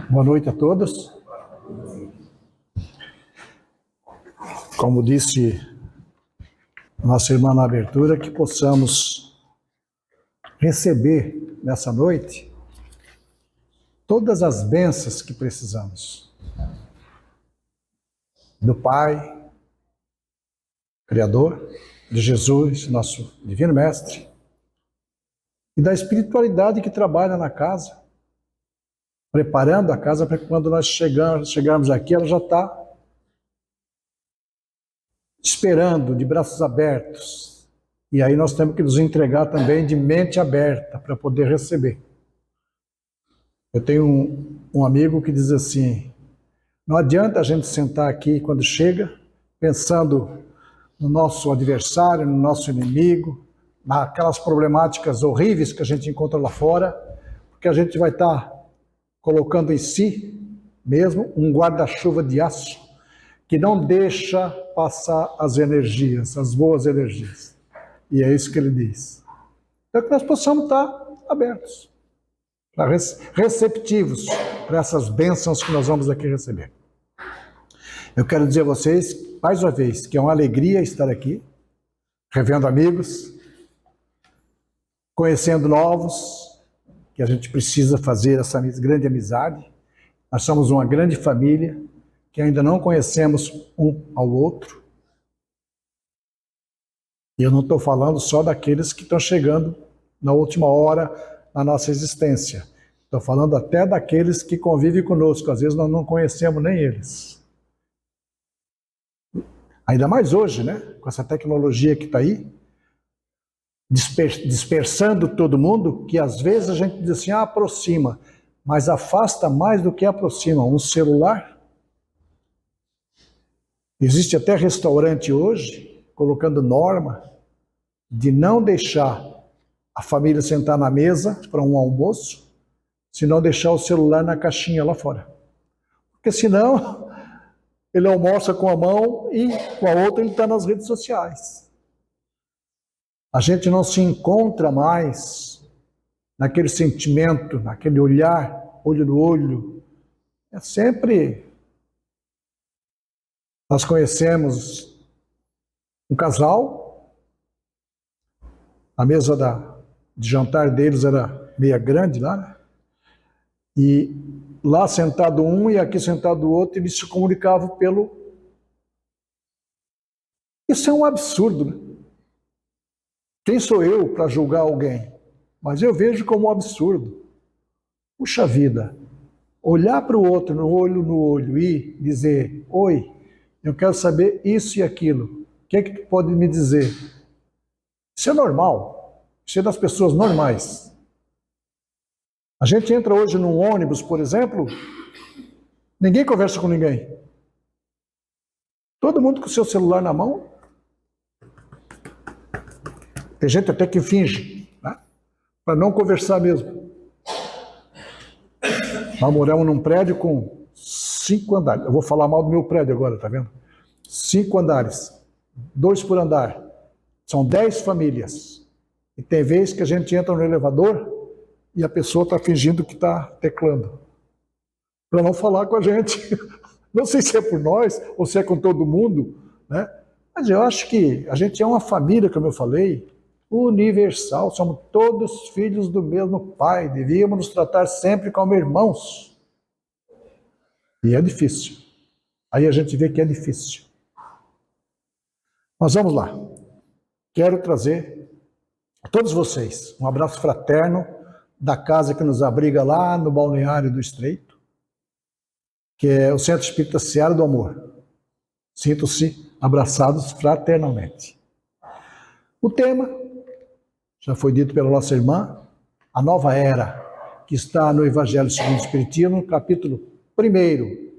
Boa noite a todos. Como disse nossa irmã na abertura, que possamos receber nessa noite todas as bênçãos que precisamos. Do Pai, Criador, de Jesus, nosso Divino Mestre, e da espiritualidade que trabalha na casa, preparando a casa para que quando nós chegarmos aqui, ela já está esperando, de braços abertos. E aí nós temos que nos entregar também de mente aberta para poder receber. Eu tenho um amigo que diz assim, não adianta a gente sentar aqui quando chega, pensando no nosso adversário, no nosso inimigo, naquelas problemáticas horríveis que a gente encontra lá fora, porque a gente vai estar colocando em si mesmo um guarda-chuva de aço que não deixa passar as energias, as boas energias. E é isso que ele diz. Então que nós possamos estar abertos, receptivos para essas bênçãos que nós vamos aqui receber. Eu quero dizer a vocês, mais uma vez, que é uma alegria estar aqui, revendo amigos, conhecendo novos, que a gente precisa fazer essa grande amizade. Nós somos uma grande família, que ainda não conhecemos um ao outro. E eu não estou falando só daqueles que estão chegando na última hora na nossa existência. Estou falando até daqueles que convivem conosco. Às vezes nós não conhecemos nem eles. Ainda mais hoje, né? Com essa tecnologia que está aí, dispersando todo mundo, que às vezes a gente diz assim, aproxima, mas afasta mais do que aproxima. Um celular. Existe até restaurante hoje, colocando norma de não deixar a família sentar na mesa para um almoço, se não deixar o celular na caixinha lá fora. Porque senão ele almoça com a mão e com a outra ele está nas redes sociais. A gente não se encontra mais naquele sentimento, naquele olhar, olho no olho. É sempre... Nós conhecemos um casal, a mesa de jantar deles era meia grande lá, né? E lá sentado um e aqui sentado o outro, eles se comunicavam pelo... Isso é um absurdo, né? Quem sou eu para julgar alguém? Mas eu vejo como um absurdo. Puxa vida, olhar para o outro no olho e dizer, oi, eu quero saber isso e aquilo. O que é que tu pode me dizer? Isso é normal. Isso é das pessoas normais. A gente entra hoje num ônibus, por exemplo, ninguém conversa com ninguém. Todo mundo com o seu celular na mão. Tem gente até que finge, né? Para não conversar mesmo. Nós moramos num prédio com 5 andares. Eu vou falar mal do meu prédio agora, tá vendo? 5 andares, 2 por andar. São 10 famílias. E tem vezes que a gente entra no elevador e a pessoa está fingindo que está teclando. Para não falar com a gente. Não sei se é por nós ou se é com todo mundo, né? Mas eu acho que a gente é uma família, como eu falei, universal. Somos todos filhos do mesmo Pai. Devíamos nos tratar sempre como irmãos. E é difícil. Aí a gente vê que é difícil. Mas vamos lá. Quero trazer a todos vocês um abraço fraterno da casa que nos abriga lá no Balneário do Estreito, que é o Centro Espírita Seara do Amor. Sintam-se abraçados fraternalmente. O tema, já foi dito pela nossa irmã, a nova era, que está no Evangelho segundo o Espiritismo, no capítulo 1,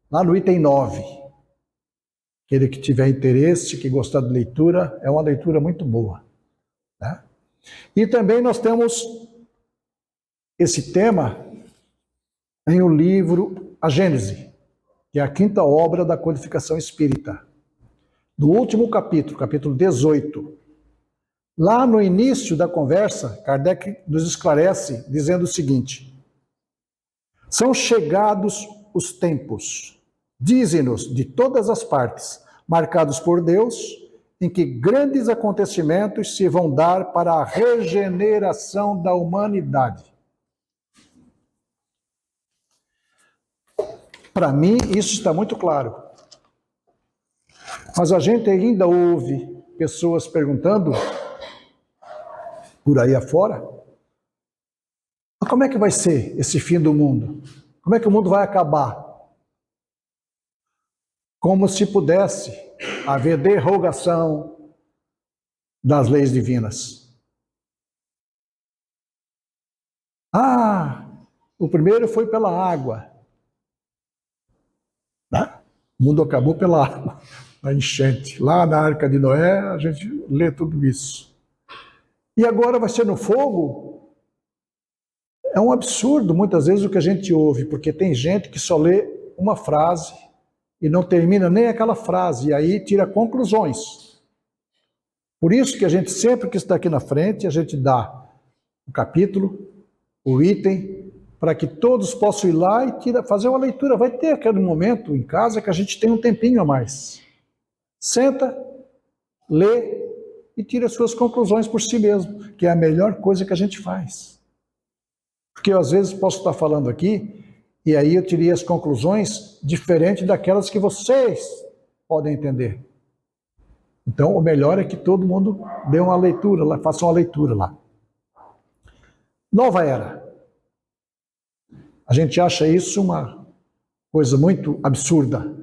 lá no item 9. Aquele que tiver interesse, que gostar de leitura, é uma leitura muito boa, né? E também nós temos esse tema em o livro A Gênese, que é a 5ª obra da codificação espírita. No último capítulo, capítulo 18, lá no início da conversa, Kardec nos esclarece dizendo o seguinte: São chegados os tempos, dizem-nos de todas as partes, marcados por Deus, em que grandes acontecimentos se vão dar para a regeneração da humanidade. Para mim, isso está muito claro. Mas a gente ainda ouve pessoas perguntando, por aí afora, como é que vai ser esse fim do mundo? Como é que o mundo vai acabar? Como se pudesse haver derrogação das leis divinas. O primeiro foi pela água. O mundo acabou pela água, na enchente. Lá na Arca de Noé, a gente lê tudo isso. E agora vai ser no fogo? É um absurdo, muitas vezes, o que a gente ouve, porque tem gente que só lê uma frase e não termina nem aquela frase, e aí tira conclusões. Por isso que a gente, sempre que está aqui na frente, a gente dá o capítulo, o item, para que todos possam ir lá e fazer uma leitura. Vai ter aquele momento em casa que a gente tem um tempinho a mais. Senta, lê e tira as suas conclusões por si mesmo, que é a melhor coisa que a gente faz. Porque eu, às vezes, posso estar falando aqui, e aí eu tirei as conclusões diferentes daquelas que vocês podem entender. Então, o melhor é que todo mundo dê uma leitura lá, faça uma leitura lá. Nova era. A gente acha isso uma coisa muito absurda,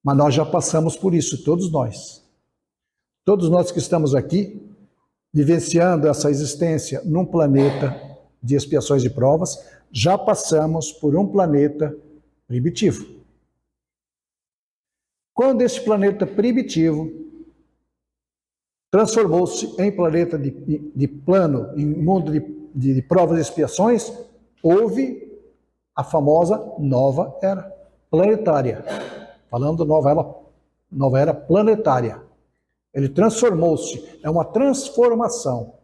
mas nós já passamos por isso, todos nós. Todos nós que estamos aqui, vivenciando essa existência num planeta de expiações e provas, já passamos por um planeta primitivo. Quando esse planeta primitivo transformou-se em planeta de plano, em mundo de provas e expiações, houve a famosa nova era planetária. Falando nova era planetária. Ele transformou-se, é uma transformação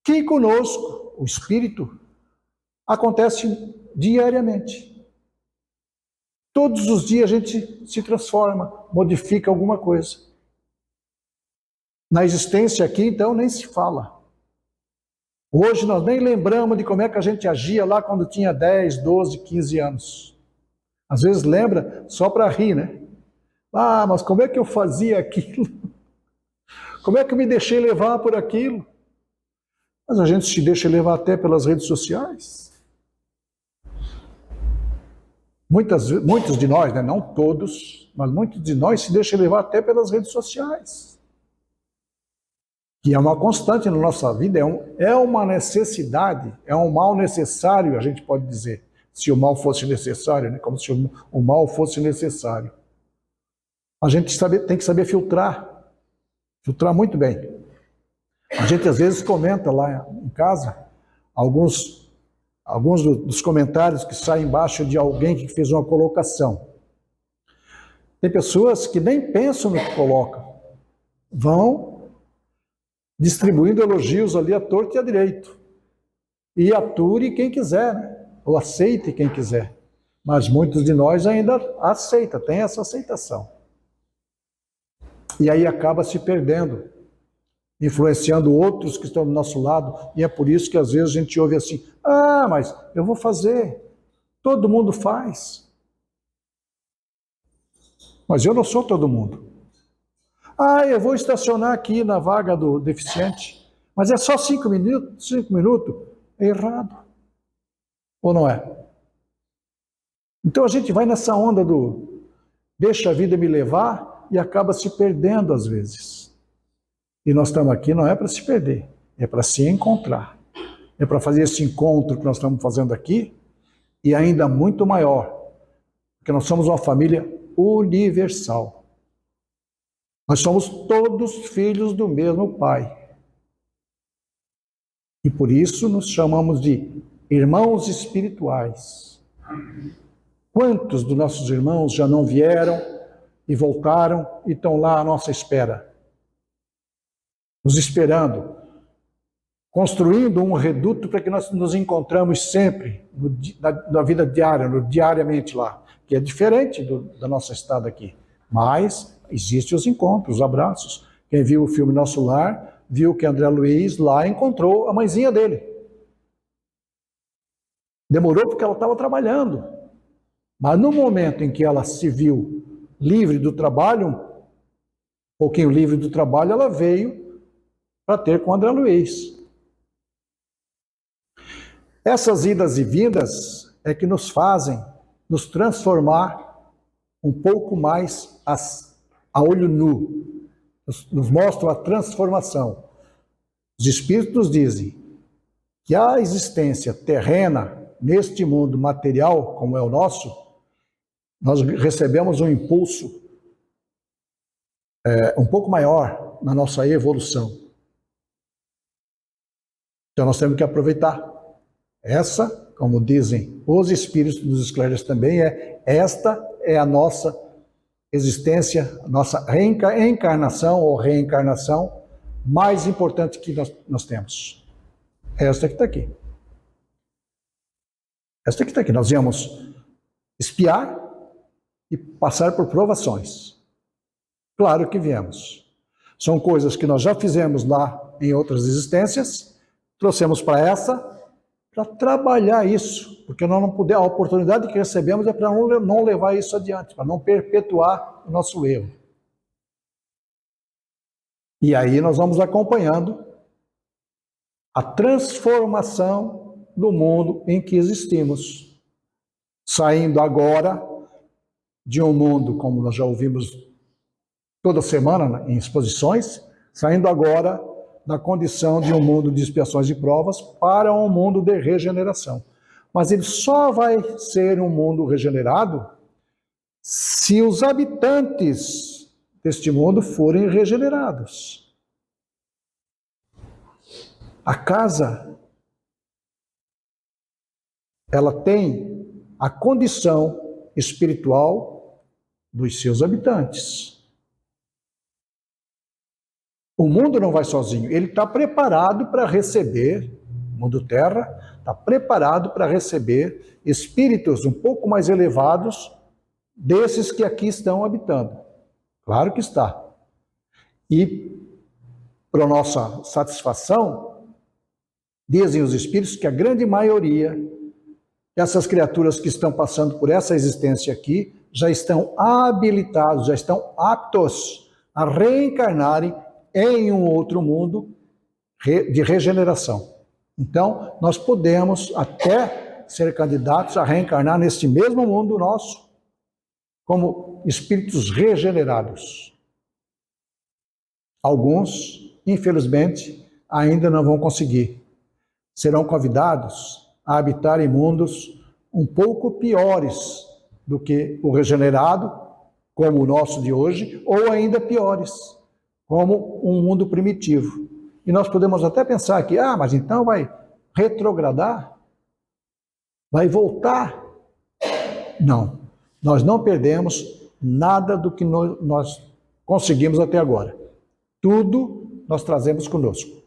que conosco, o espírito, acontece diariamente. Todos os dias a gente se transforma, modifica alguma coisa. Na existência aqui, então, nem se fala. Hoje nós nem lembramos de como é que a gente agia lá quando tinha 10, 12, 15 anos. Às vezes lembra só para rir, né? Mas como é que eu fazia aquilo? Como é que eu me deixei levar por aquilo? Mas a gente se deixa levar até pelas redes sociais. Muitos de nós, né? Não todos, mas muitos de nós se deixam levar até pelas redes sociais. Que é uma constante na nossa vida, é uma necessidade, é um mal necessário, a gente pode dizer. Se o mal fosse necessário, né? Como se o mal fosse necessário. A gente tem que saber filtrar muito bem. A gente às vezes comenta lá em casa, alguns dos comentários que saem embaixo de alguém que fez uma colocação. Tem pessoas que nem pensam no que colocam, vão distribuindo elogios ali à torta e à direito. E ature quem quiser, né? Ou aceite quem quiser. Mas muitos de nós ainda aceitam, tem essa aceitação. E aí acaba se perdendo, influenciando outros que estão do nosso lado, e é por isso que às vezes a gente ouve assim, mas eu vou fazer, todo mundo faz. Mas eu não sou todo mundo. Eu vou estacionar aqui na vaga do deficiente, mas é só 5 minutos, é errado. Ou não é? Então a gente vai nessa onda do deixa a vida me levar e acaba se perdendo às vezes. E nós estamos aqui não é para se perder, é para se encontrar. É para fazer esse encontro que nós estamos fazendo aqui e ainda muito maior, porque nós somos uma família universal. Nós somos todos filhos do mesmo Pai. E por isso nos chamamos de irmãos espirituais. Quantos dos nossos irmãos já não vieram e voltaram e estão lá à nossa espera? Nos esperando construindo um reduto para que nós nos encontramos sempre na vida diária, diariamente lá, que é diferente da nossa estada aqui. Mas existem os encontros, os abraços. Quem viu o filme Nosso Lar, viu que André Luiz lá encontrou a mãezinha dele. Demorou porque ela estava trabalhando. Mas no momento em que ela se viu livre do trabalho, um pouquinho livre do trabalho, ela veio para ter com André Luiz. Essas idas e vindas é que nos fazem nos transformar um pouco mais a olho nu. Nos mostram a transformação. Os espíritos dizem que a existência terrena neste mundo material, como é o nosso, nós recebemos um impulso um pouco maior na nossa evolução. Então nós temos que aproveitar. Essa, como dizem os espíritos dos esclarecidos também, esta é a nossa existência, a nossa encarnação ou reencarnação mais importante que nós temos. Esta que está aqui. Esta que está aqui. Nós viemos espiar e passar por provações. Claro que viemos. São coisas que nós já fizemos lá em outras existências, trouxemos para essa, para trabalhar isso, porque nós não podemos, a oportunidade que recebemos é para não levar isso adiante, para não perpetuar o nosso erro. E aí nós vamos acompanhando a transformação do mundo em que existimos, saindo agora de um mundo, como nós já ouvimos toda semana em exposições, saindo agora da condição de um mundo de expiações e provas para um mundo de regeneração. Mas ele só vai ser um mundo regenerado se os habitantes deste mundo forem regenerados. A casa, ela tem a condição espiritual dos seus habitantes. O mundo não vai sozinho, ele está preparado para receber, o mundo terra está preparado para receber espíritos um pouco mais elevados desses que aqui estão habitando. Claro que está. E, para nossa satisfação, dizem os espíritos que a grande maioria dessas criaturas que estão passando por essa existência aqui já estão habilitados, já estão aptos a reencarnarem em um outro mundo de regeneração. Então, nós podemos até ser candidatos a reencarnar neste mesmo mundo nosso, como espíritos regenerados. Alguns, infelizmente, ainda não vão conseguir. Serão convidados a habitar em mundos um pouco piores do que o regenerado, como o nosso de hoje, ou ainda piores, como um mundo primitivo. E nós podemos até pensar que, mas então vai retrogradar? Vai voltar? Não. Nós não perdemos nada do que nós conseguimos até agora. Tudo nós trazemos conosco.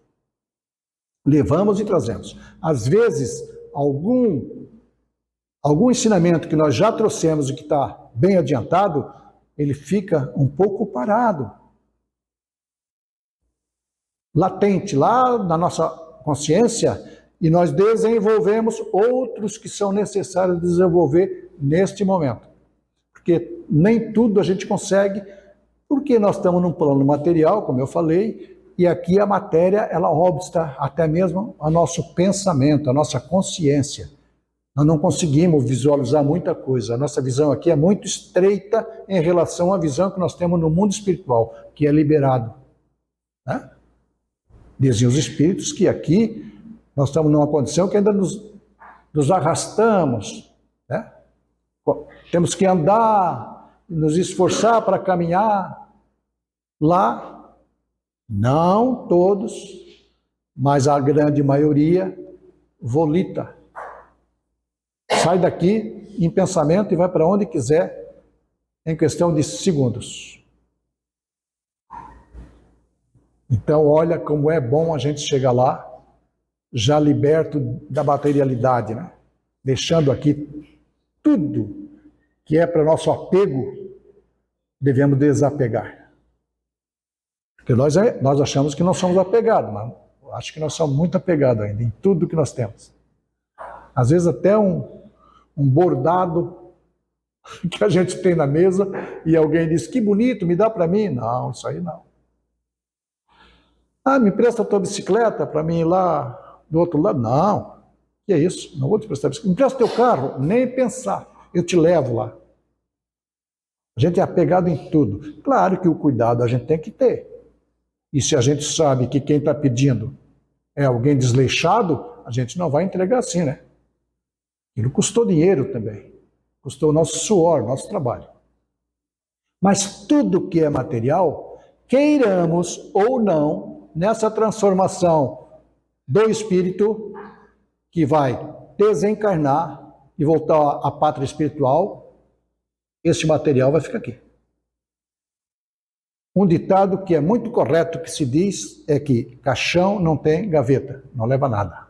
Levamos e trazemos. Às vezes, algum ensinamento que nós já trouxemos e que está bem adiantado, ele fica um pouco parado. Latente lá na nossa consciência, e nós desenvolvemos outros que são necessários desenvolver neste momento. Porque nem tudo a gente consegue, porque nós estamos num plano material, como eu falei, e aqui a matéria, ela obsta até mesmo ao nosso pensamento, a nossa consciência. Nós não conseguimos visualizar muita coisa. A nossa visão aqui é muito estreita em relação à visão que nós temos no mundo espiritual, que é liberado. Né? Dizem os espíritos que aqui nós estamos numa condição que ainda nos arrastamos, né? Temos que andar, nos esforçar para caminhar. Lá, não todos, mas a grande maioria volita. Sai daqui em pensamento e vai para onde quiser em questão de segundos. Então, olha como é bom a gente chegar lá já liberto da materialidade, né? Deixando aqui tudo que é para nosso apego, devemos desapegar. Porque nós achamos que não somos apegados, mas acho que nós somos muito apegados ainda em tudo que nós temos. Às vezes até um bordado que a gente tem na mesa e alguém diz, que bonito, me dá para mim? Não, isso aí não. Ah, me empresta a tua bicicleta para mim ir lá do outro lado? Não, que é isso? Não vou te prestar a bicicleta. Me empresta teu carro? Nem pensar, eu te levo lá. A gente é apegado em tudo. Claro que o cuidado a gente tem que ter. E se a gente sabe que quem está pedindo é alguém desleixado, a gente não vai entregar assim, né? Ele custou dinheiro também. Custou o nosso suor, nosso trabalho. Mas tudo que é material, queiramos ou não, nessa transformação do espírito, que vai desencarnar e voltar à pátria espiritual, esse material vai ficar aqui. Um ditado que é muito correto que se diz é que caixão não tem gaveta, não leva nada.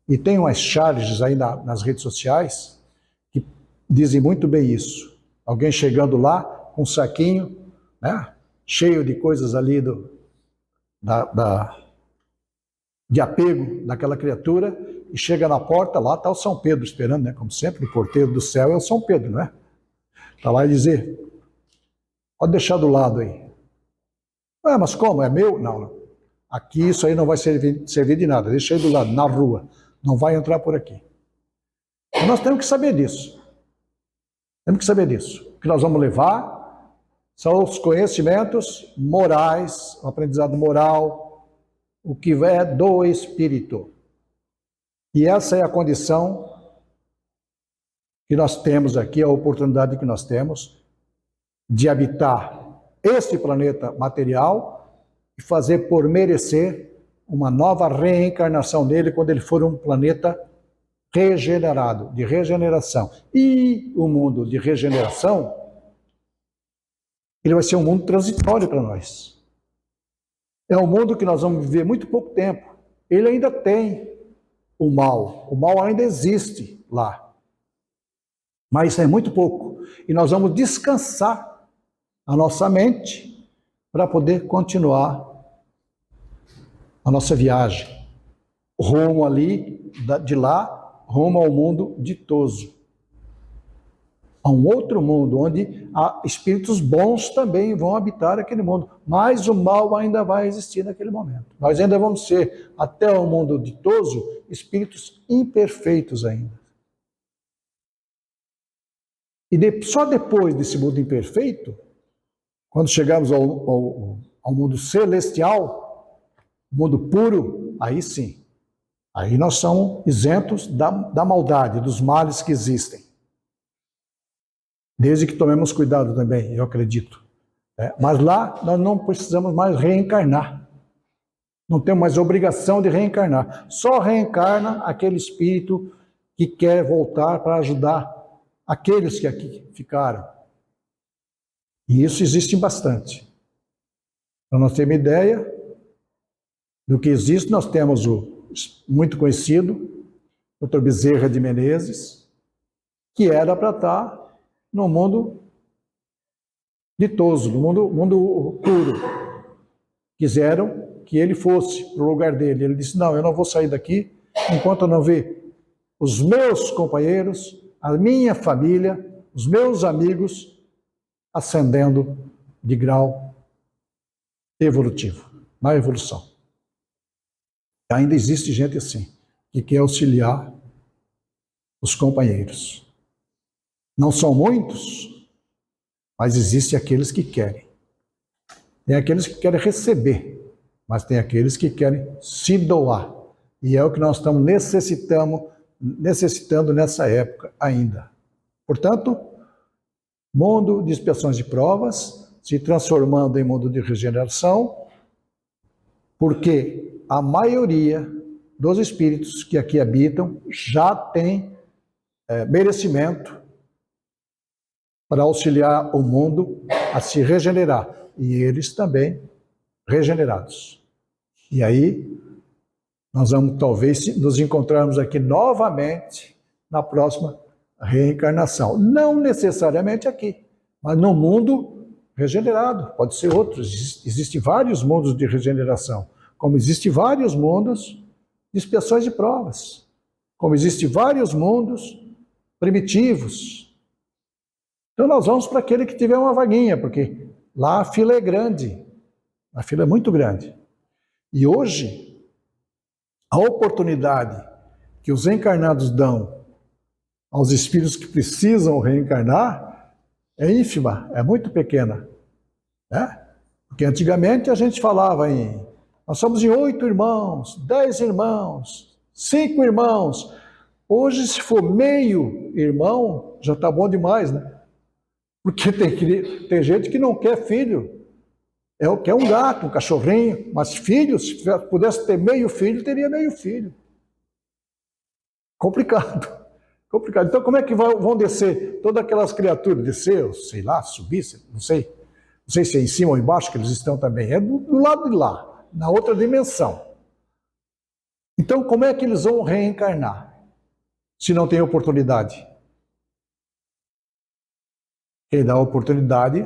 E tem umas charges aí nas redes sociais que dizem muito bem isso. Alguém chegando lá com um saquinho, né, cheio de coisas ali de apego daquela criatura, e chega na porta, lá está o São Pedro esperando, né? Como sempre, o porteiro do céu é o São Pedro, né? Está lá e dizer, pode deixar do lado aí. Ah, mas como? É meu? Não. Aqui isso aí não vai servir de nada, deixa aí do lado, na rua. Não vai entrar por aqui. E nós temos que saber disso. Temos que saber disso. O que nós vamos levar são os conhecimentos morais, o aprendizado moral, o que é do espírito. E essa é a condição que nós temos aqui, a oportunidade que nós temos de habitar este planeta material e fazer por merecer uma nova reencarnação nele quando ele for um planeta regenerado, de regeneração. E o mundo de regeneração, ele vai ser um mundo transitório para nós. É um mundo que nós vamos viver muito pouco tempo. Ele ainda tem o mal ainda existe lá. Mas isso é muito pouco. E nós vamos descansar a nossa mente para poder continuar a nossa viagem. Rumo ali, de lá, rumo ao mundo ditoso. A um outro mundo, onde espíritos bons também vão habitar aquele mundo. Mas o mal ainda vai existir naquele momento. Nós ainda vamos ser, até o mundo ditoso, espíritos imperfeitos ainda. E só depois desse mundo imperfeito, quando chegarmos ao mundo celestial, mundo puro, aí sim. Aí nós somos isentos da maldade, dos males que existem. Desde que tomemos cuidado também, eu acredito. Mas lá nós não precisamos mais reencarnar. Não temos mais obrigação de reencarnar. Só reencarna aquele espírito que quer voltar para ajudar aqueles que aqui ficaram. E isso existe bastante. Para nós termos ideia do que existe, nós temos o muito conhecido Dr. Bezerra de Menezes, que era para estar no mundo ditoso, no mundo puro. Quiseram que ele fosse para o lugar dele. Ele disse, não, eu não vou sair daqui enquanto eu não ver os meus companheiros, a minha família, os meus amigos ascendendo de grau evolutivo, na evolução. Ainda existe gente assim, que quer auxiliar os companheiros. Não são muitos, mas existem aqueles que querem. Tem aqueles que querem receber, mas tem aqueles que querem se doar. E é o que nós estamos necessitando nessa época ainda. Portanto, mundo de expiações e provas, se transformando em mundo de regeneração, porque a maioria dos espíritos que aqui habitam já tem merecimento para auxiliar o mundo a se regenerar. E eles também regenerados. E aí, Nós vamos talvez nos encontrarmos aqui novamente na próxima reencarnação. Não necessariamente aqui, mas no mundo regenerado. Pode ser outros. Existem vários mundos de regeneração, como existem vários mundos de expiações e provas, como existem vários mundos primitivos. Então nós vamos para aquele que tiver uma vaguinha, porque lá a fila é grande, a fila é muito grande. E hoje, a oportunidade que os encarnados dão aos espíritos que precisam reencarnar é ínfima, é muito pequena. Né? Porque antigamente a gente falava nós somos em 8 irmãos, 10 irmãos, 5 irmãos. Hoje, se for meio irmão, já está bom demais, né? Porque tem gente que não quer filho. Quer um gato, um cachorrinho, mas filho, se pudesse ter meio filho, teria meio filho. Complicado. Complicado. Então, como é que vão descer todas aquelas criaturas? Descer, sei lá, subir, não sei se é em cima ou embaixo que eles estão também. É do lado de lá, na outra dimensão. Então, como é que eles vão reencarnar? Se não tem oportunidade? Quem dá oportunidade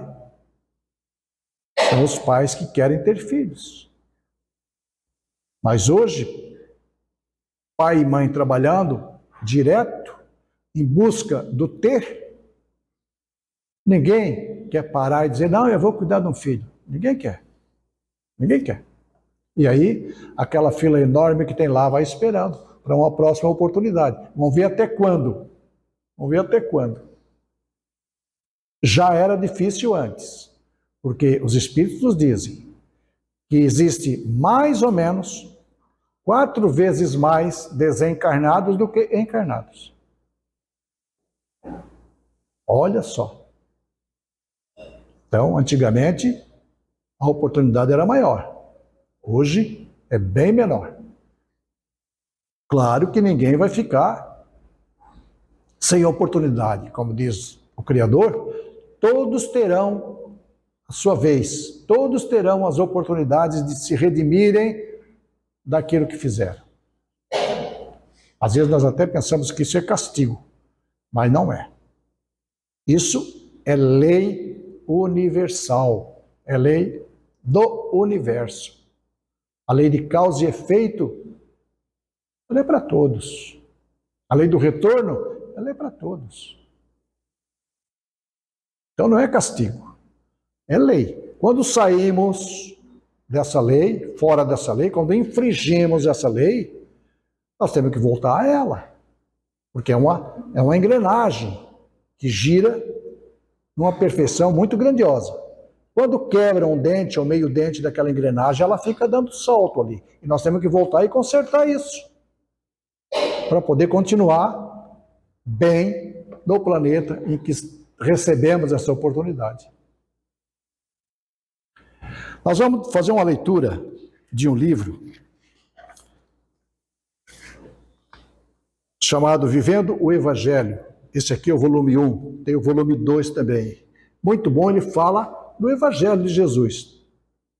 são os pais que querem ter filhos. Mas hoje, pai e mãe trabalhando direto em busca do ter, ninguém quer parar e dizer, não, eu vou cuidar de um filho. Ninguém quer. Ninguém quer. E aí, aquela fila enorme que tem lá vai esperando para uma próxima oportunidade. Vamos ver até quando. Vamos ver até quando. Já era difícil antes, porque os espíritos nos dizem que existe mais ou menos 4 vezes mais desencarnados do que encarnados. Olha só. Então, antigamente, a oportunidade era maior. Hoje é bem menor. Claro que ninguém vai ficar sem oportunidade. Como diz o Criador, todos terão a sua vez. Todos terão as oportunidades de se redimirem daquilo que fizeram. Às vezes nós até pensamos que isso é castigo, mas não é. Isso é lei universal, é lei do universo. A lei de causa e efeito, ela é para todos. A lei do retorno, ela é para todos. Então não é castigo, é lei. Quando saímos dessa lei, fora dessa lei, quando infringimos essa lei, nós temos que voltar a ela. Porque é uma engrenagem que gira numa perfeição muito grandiosa. Quando quebra um dente ou meio dente daquela engrenagem, ela fica dando salto ali. E nós temos que voltar e consertar isso. Para poder continuar bem no planeta em que recebemos essa oportunidade. Nós vamos fazer uma leitura de um livro chamado Vivendo o Evangelho. Esse aqui é o volume 1, tem o volume 2 também. Muito bom, ele fala do Evangelho de Jesus.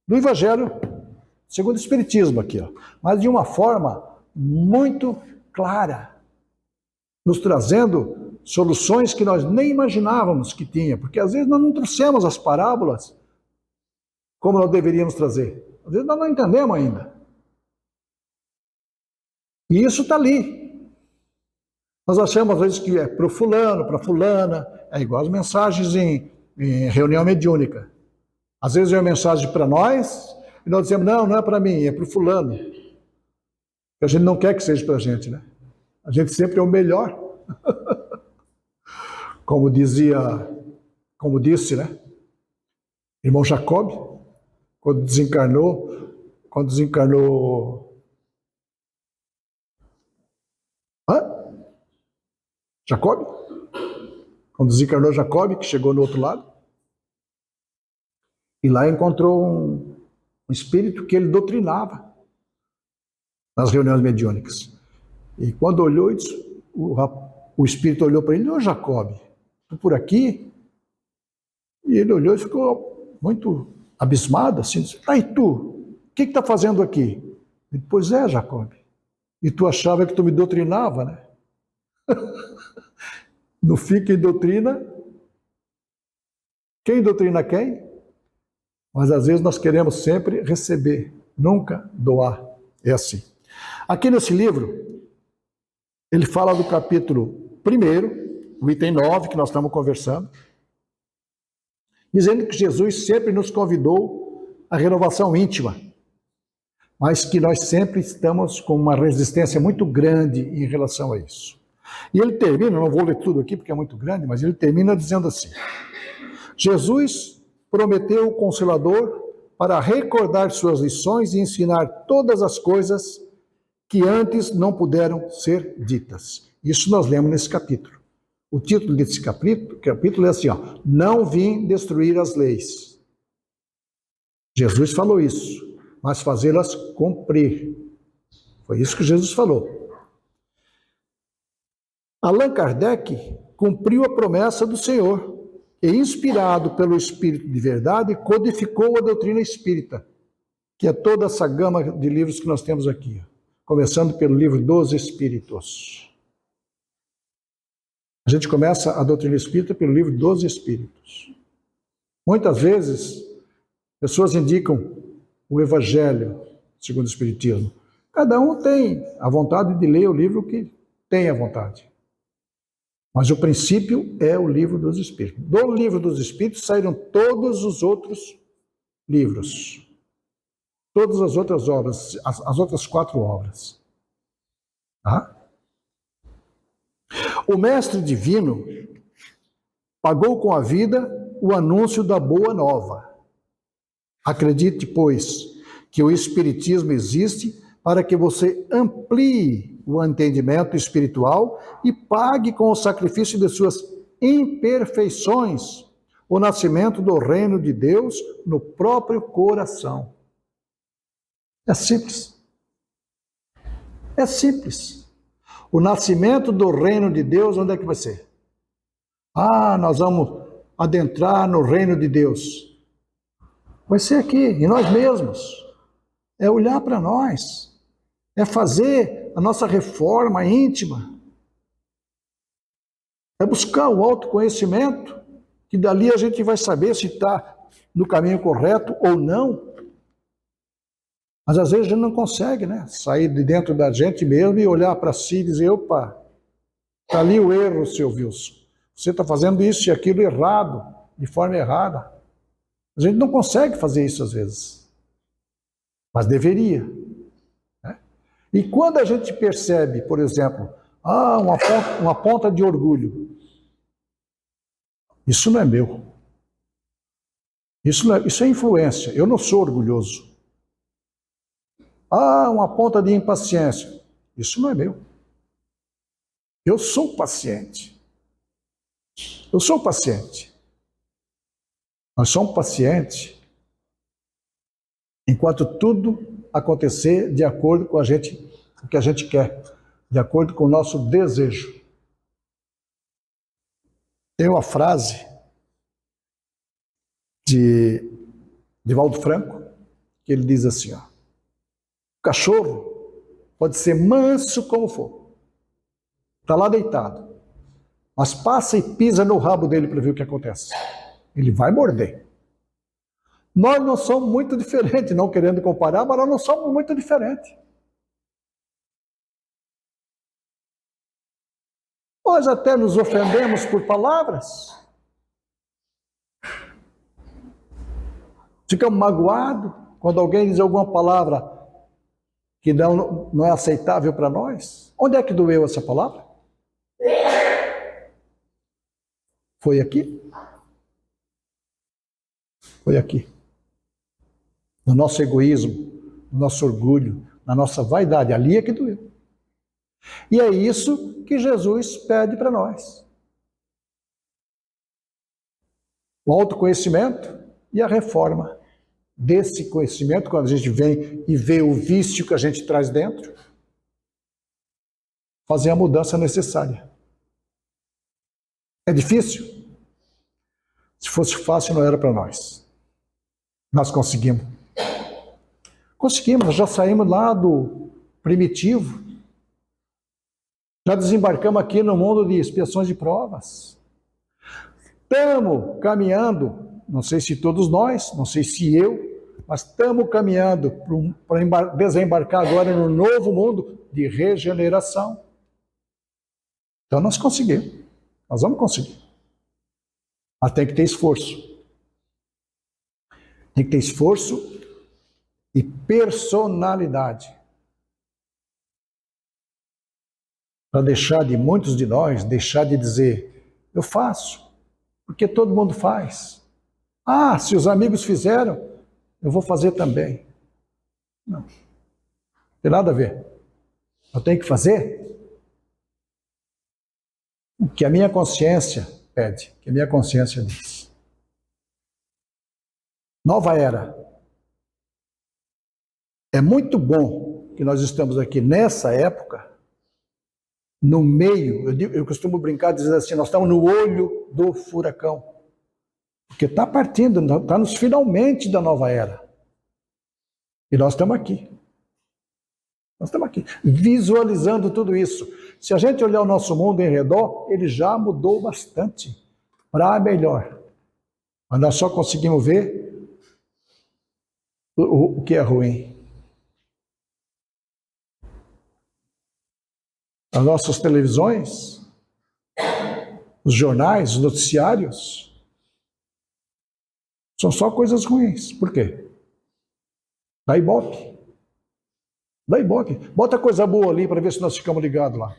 Do Evangelho segundo o Espiritismo aqui, ó, mas de uma forma muito clara, nos trazendo soluções que nós nem imaginávamos que tinha, porque às vezes nós não trouxemos as parábolas como nós deveríamos trazer. Às vezes nós não entendemos ainda. E isso está ali. Nós achamos às vezes que é para o fulano, para a fulana, é igual as mensagens em reunião mediúnica. Às vezes é uma mensagem para nós, e nós dizemos, não é para mim, é para o fulano. A gente não quer que seja para a gente, né? A gente sempre é o melhor. Como disse, né? Irmão Jacob, quando desencarnou. Jacob? Quando desencarnou Jacob, que chegou no outro lado. E lá encontrou um espírito que ele doutrinava nas reuniões mediúnicas. E quando olhou, o espírito olhou para ele, ô Jacob, tu por aqui? E ele olhou e ficou muito abismado, assim, disse, aí tu, o que está fazendo aqui? Ele, pois é, Jacob, E tu achava que tu me doutrinava, né? No Fica em Doutrina, quem doutrina quem? Mas às vezes nós queremos sempre receber, nunca doar. É assim. Aqui nesse livro, ele fala do capítulo 1, o item 9, que nós estamos conversando, dizendo que Jesus sempre nos convidou à renovação íntima, mas que nós sempre estamos com uma resistência muito grande em relação a isso. E ele termina, não vou ler tudo aqui porque é muito grande, mas ele termina dizendo assim: Jesus prometeu o Consolador para recordar suas lições e ensinar todas as coisas que antes não puderam ser ditas. Isso nós lemos nesse capítulo. O título desse capítulo é assim, ó: Não vim destruir as leis. Jesus falou isso, mas fazê-las cumprir. Foi isso que Jesus falou. Allan Kardec cumpriu a promessa do Senhor e, inspirado pelo Espírito de verdade, codificou a doutrina espírita, que é toda essa gama de livros que nós temos aqui, começando pelo livro dos Espíritos. A gente começa a doutrina espírita pelo livro dos Espíritos. Muitas vezes, pessoas indicam o Evangelho segundo o Espiritismo. Cada um tem a vontade de ler o livro que tem a vontade. Mas o princípio é o livro dos Espíritos. Do livro dos Espíritos saíram todos os outros livros. Todas as outras obras, as outras 4 obras. Tá? O Mestre Divino pagou com a vida o anúncio da Boa Nova. Acredite, pois, que o Espiritismo existe para que você amplie o entendimento espiritual e pague com o sacrifício de suas imperfeições o nascimento do reino de Deus no próprio coração. É simples. É simples. O nascimento do reino de Deus, onde é que vai ser? Nós vamos adentrar no reino de Deus. Vai ser aqui, em nós mesmos. É olhar para nós. É fazer a nossa reforma íntima. É buscar o autoconhecimento, que dali a gente vai saber se está no caminho correto ou não. Mas às vezes a gente não consegue, né? Sair de dentro da gente mesmo e olhar para si e dizer: opa, está ali o erro, seu Wilson. Você está fazendo isso e aquilo errado, de forma errada. A gente não consegue fazer isso às vezes. Mas deveria. Né? E quando a gente percebe, por exemplo, uma ponta de orgulho, isso não é meu. Isso é influência. Eu não sou orgulhoso. Uma ponta de impaciência. Isso não é meu. Eu sou paciente. Eu sou paciente. Nós somos pacientes enquanto tudo acontecer de acordo com o que a gente quer, de acordo com o nosso desejo. Tem uma frase de Divaldo Franco, que ele diz assim, ó: o cachorro pode ser manso como for, está lá deitado, mas passa e pisa no rabo dele para ver o que acontece. Ele vai morder. Nós não somos muito diferentes, não querendo comparar, mas nós não somos muito diferentes. Nós até nos ofendemos por palavras. Ficamos magoados quando alguém diz alguma palavra que não é aceitável para nós. Onde é que doeu essa palavra? Foi aqui? Foi aqui. No nosso egoísmo, no nosso orgulho, na nossa vaidade. Ali é que doeu. E é isso que Jesus pede para nós. O autoconhecimento e a reforma desse conhecimento, quando a gente vem e vê o vício que a gente traz dentro, fazer a mudança necessária. É difícil? Se fosse fácil, não era para nós. Nós conseguimos. Conseguimos, nós já saímos lá do primitivo, Já desembarcamos aqui no mundo de expiações e provas. Estamos caminhando, não sei se todos nós, não sei se eu, mas estamos caminhando para desembarcar agora no novo mundo de regeneração. Então nós conseguimos, nós vamos conseguir. Mas tem que ter esforço. Tem que ter esforço e personalidade. Para deixar de muitos de nós, deixar de dizer, eu faço, porque todo mundo faz. Ah, se os amigos fizeram, eu vou fazer também. Não. Tem nada a ver. Eu tenho que fazer o que a minha consciência pede, o que a minha consciência diz. Nova era. É muito bom que nós estamos aqui nessa época, no meio, eu costumo brincar dizendo assim, nós estamos no olho do furacão. Porque está partindo, está nos finalmente da nova era. E nós estamos aqui. Nós estamos aqui, visualizando tudo isso. Se a gente olhar o nosso mundo em redor, ele já mudou bastante para melhor. Mas nós só conseguimos ver o que é ruim. As nossas televisões, os jornais, os noticiários, são só coisas ruins. Por quê? Dá ibope. Dá ibope. Bota coisa boa ali para ver se nós ficamos ligados lá.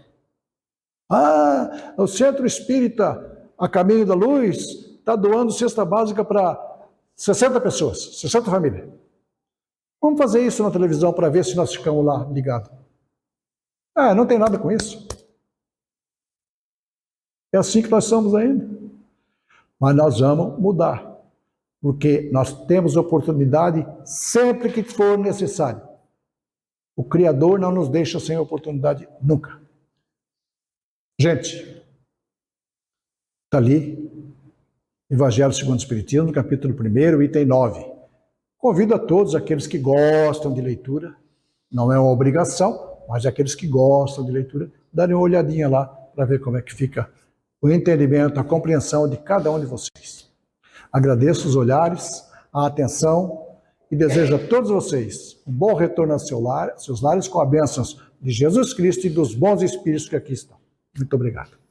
Ah, o Centro Espírita A Caminho da Luz está doando cesta básica para 60 pessoas, 60 famílias. Vamos fazer isso na televisão para ver se nós ficamos lá ligados. Ah, não tem nada com isso. É assim que nós somos ainda. Mas nós vamos mudar. Porque nós temos oportunidade sempre que for necessário. O Criador não nos deixa sem oportunidade nunca. Gente, está ali, Evangelho segundo o Espiritismo, no capítulo 1, item 9. Convido a todos aqueles que gostam de leitura, não é uma obrigação, mas aqueles que gostam de leitura, darem uma olhadinha lá para ver como é que fica o entendimento, a compreensão de cada um de vocês. Agradeço os olhares, a atenção e desejo a todos vocês um bom retorno ao seus lares com as bênçãos de Jesus Cristo e dos bons espíritos que aqui estão. Muito obrigado.